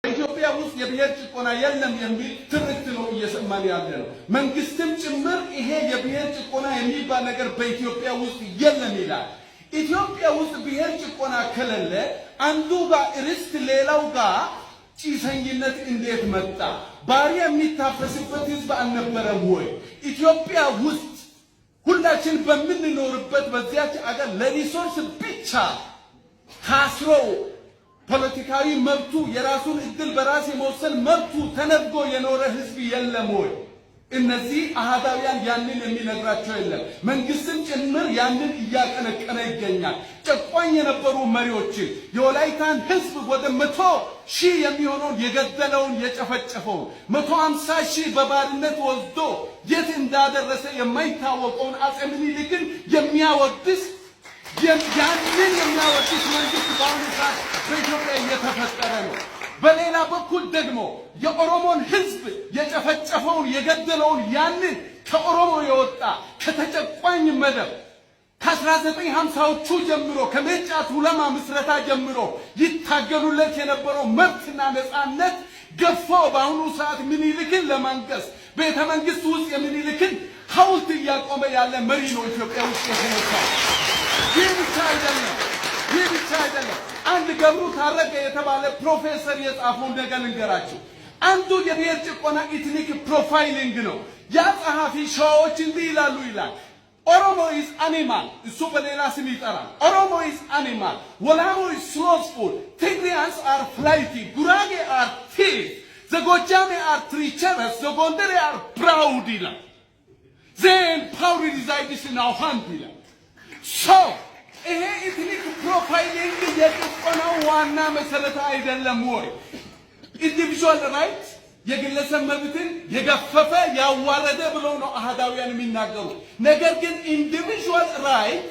ኢትዮጵያ ውስጥ የብሔር ጭቆና የለም የሚል ትርክት ነው እየሰማን ያለነው። መንግስትም ጭምር ይሄ የብሔር ጭቆና የሚባል ነገር በኢትዮጵያ ውስጥ የለም ይላል። ኢትዮጵያ ውስጥ ብሔር ጭቆና ከሌለ አንዱ ጋር ርስት ሌላው ጋር ጭሰኝነት እንዴት መጣ? ባሪያ የሚታፈስበት ህዝብ አልነበረም ወይ? ኢትዮጵያ ውስጥ ሁላችን በምንኖርበት በዚያች አገር ለሪሶርስ ብቻ ታስሮ ፖለቲካዊ መብቱ የራሱን እድል በራስ የመወሰን መብቱ ተነፍጎ የኖረ ህዝብ የለም ወይ? እነዚህ አሃዳውያን ያንን የሚነግራቸው የለም። መንግስትም ጭምር ያንን እያቀነቀነ ይገኛል። ጨቋኝ የነበሩ መሪዎችን የወላይታን ህዝብ ወደ 100,000 የሚሆነውን የገደለውን የጨፈጨፈውን 150,000 በባርነት ወስዶ የት እንዳደረሰ የማይታወቀውን አፄ ምኒልክን የሚያወድስ ያንን የሚያወድስ መንግስት በአሁኑ ሰዓት በኢትዮጵያ እየተፈጠረ ነው። በሌላ በኩል ደግሞ የኦሮሞን ህዝብ የጨፈጨፈውን የገደለውን ያንን ከኦሮሞ የወጣ ከተጨቋኝ መደብ ከ1950ዎቹ ጀምሮ ከሜጫ ቱለማ ምስረታ ጀምሮ ይታገሉለት የነበረው መብትና ነፃነት ገፎ በአሁኑ ሰዓት ምኒልክን ለማንገስ ቤተ መንግስት ውስጥ የምኒልክን ሐውልት እያቆመ ያለ መሪ ነው ኢትዮጵያ ውስጥ የተነሳው። ይህ ብቻ አይደለም። አንድ ገብሩ ታረቀ የተባለ ፕሮፌሰር የጻፈው ነገር ልንገራችሁ። አንዱ የብሔር ጭቆና ኢትኒክ ፕሮፋይሊንግ ነው። ያ ጸሐፊ ሸዋዎች እንዲህ ይላሉ ይላል። ኦሮሞ ኢዝ አኒማል፣ እሱ በሌላ ስም ይጠራል። ኦሮሞ ኢዝ አኒማል፣ ወላሞ ኢዝ ስሎዝፉል፣ ትግሪያንስ አር ፍላይቲ፣ ጉራጌ አር ቲፍ፣ ዘጎጃሜ አር ትሪቸረስ፣ ዘጎንደሬ አር ፕራውድ ይላል። ዜን ፓወር ሪዛይድስ ኢን አወር ሃንድ ይላል። ይሄ ኢትኒክ ፕሮፋይሊንግ የጭቆናው ዋና መሰረት አይደለም ወይ? ኢንዲቪዥዋል ራይት የግለሰብ መብትን የገፈፈ ያዋረደ ብሎ ነው አሃዳውያን የሚናገሩ። ነገር ግን ኢንዲቪዥዋል ራይት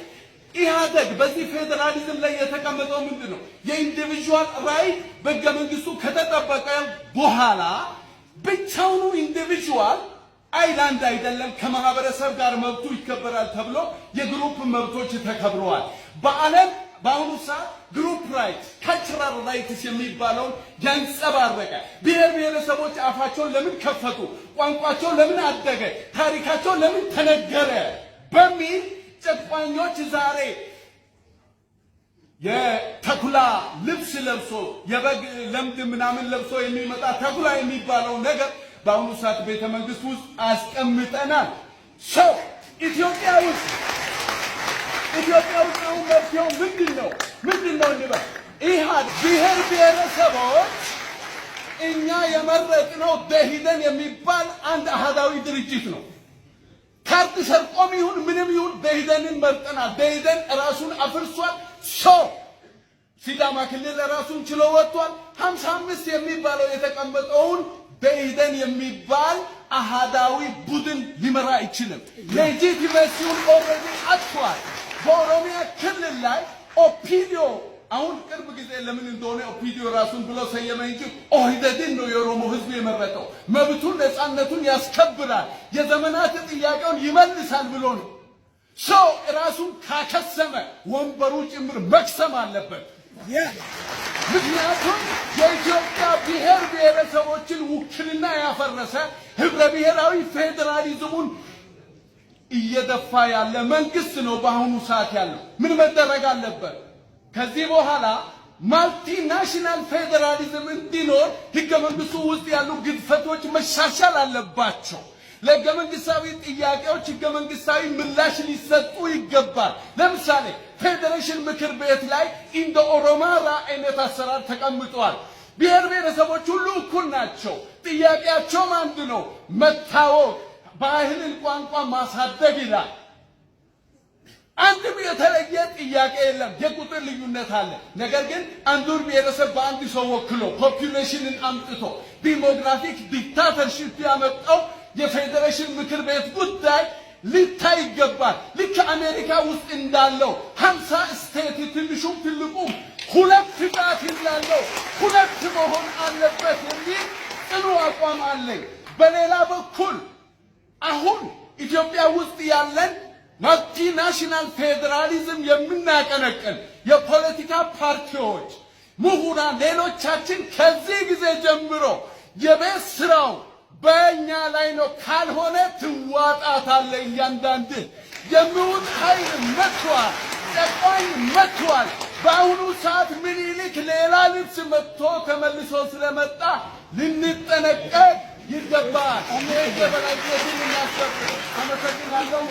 ኢህአደግ በዚህ ፌዴራሊዝም ላይ የተቀመጠው ምንድን ነው? የኢንዲቪዥዋል ራይት በሕገ መንግስቱ ከተጠበቀ በኋላ ብቻውኑ ኢንዲቪዥዋል አይላንድ አይደለም ከማህበረሰብ ጋር መብቱ ይከበራል ተብሎ የግሩፕ መብቶች ተከብረዋል። በዓለም በአሁኑ ሰዓት ግሩፕ ራይት ካልቸራል ራይትስ የሚባለውን ያንጸባረቀ ብሔር ብሔረሰቦች አፋቸውን ለምን ከፈቱ፣ ቋንቋቸው ለምን አደገ፣ ታሪካቸው ለምን ተነገረ በሚል ጨቋኞች ዛሬ የተኩላ ልብስ ለብሶ የበግ ለምድ ምናምን ለብሶ የሚመጣ ተኩላ የሚባለው ነገር በአሁኑ ሰዓት ቤተ መንግስት ውስጥ አስቀምጠናል። ኢትዮጵያ ውስጥ አሁን መፍትሄው ምንድን ነው እንበል? ብሔር ብሔረሰቦች እኛ የመረጥነው ደኢህዴን የሚባል አንድ አሃዳዊ ድርጅት ነው። ካርድ ሰርቆም ይሁን ምንም ይሁን ደኢህዴንን መርጠናል። ደኢህዴን ራሱን አፍርሷል። ሲዳማ ክልል ራሱን ችሎ ወጥቷል። 55 የሚባለው የተቀመጠውን ደኢህዴን የሚባል አሃዳዊ ቡድን ሊመራ አይችልም። ሌጂቲሜሲውን ኦልሬዲ አጥቷል። በኦሮሚያ ክልል ላይ ኦፒዲዮ አሁን ቅርብ ጊዜ ለምን እንደሆነ ኦፒዲዮ ራሱን ብሎ ሰየመ እንጂ ኦህዴድን ነው የኦሮሞ ህዝብ የመረጠው። መብቱን ነፃነቱን ያስከብራል፣ የዘመናት ጥያቄውን ይመልሳል ብሎ ነው። ራሱን ካከሰመ ወንበሩ ጭምር መክሰም አለበት። ምክንያቱም የኢትዮጵያ ብሔር ብሔረሰቦችን ውክልና ያፈረሰ ህብረ ብሔራዊ ፌዴራሊዝሙን እየደፋ ያለ መንግስት ነው በአሁኑ ሰዓት ያለው። ምን መደረግ አለበት? ከዚህ በኋላ ማልቲናሽናል ፌዴራሊዝም እንዲኖር ህገ መንግስቱ ውስጥ ያሉ ግድፈቶች መሻሻል አለባቸው። ለህገ መንግስታዊ ጥያቄዎች ህገ መንግስታዊ ምላሽ ሊሰጡ ይገባል። ለምሳሌ ፌዴሬሽን ምክር ቤት ላይ እንደ ኦሮማራ አይነት አሰራር ተቀምጧል። ብሔር ብሔረሰቦች ሁሉ እኩል ናቸው። ጥያቄያቸውም አንድ ነው፣ መታወቅ፣ ባህልን፣ ቋንቋ ማሳደግ ይላል። አንድም የተለየ ጥያቄ የለም። የቁጥር ልዩነት አለ። ነገር ግን አንዱን ብሔረሰብ በአንድ ሰው ወክሎ ፖፑሌሽንን አምጥቶ ዲሞግራፊክ ዲክታተርሺፕ ያመጣው የፌዴሬሽን ምክር ቤት ጉዳይ ሊታይ ይገባል። ልክ አሜሪካ ውስጥ እንዳለው 50 ስቴት ትንሹም ትልቁም ሁለት ጣት እንዳለው ሁለት መሆን አለበት የሚል ጽኑ አቋም አለኝ። በሌላ በኩል አሁን ኢትዮጵያ ውስጥ ያለን ማልቲናሽናል ፌዴራሊዝም የምናቀነቅን የፖለቲካ ፓርቲዎች ምሁራን ሌሎቻችን ከዚህ ጊዜ ጀምሮ የቤት ስራው በእኛ ላይ ነው። ካልሆነ ትዋጣታለህ። እያንዳንድ የሚውጥ ኃይል መጥቷል። ጨቋኝ መጥቷል። በአሁኑ ሰዓት ምኒልክ ሌላ ልብስ መጥቶ ተመልሶ ስለመጣ ልንጠነቀቅ ይገባል። የበላይነትን እናስጠብቅ። አመሰግናለሁ።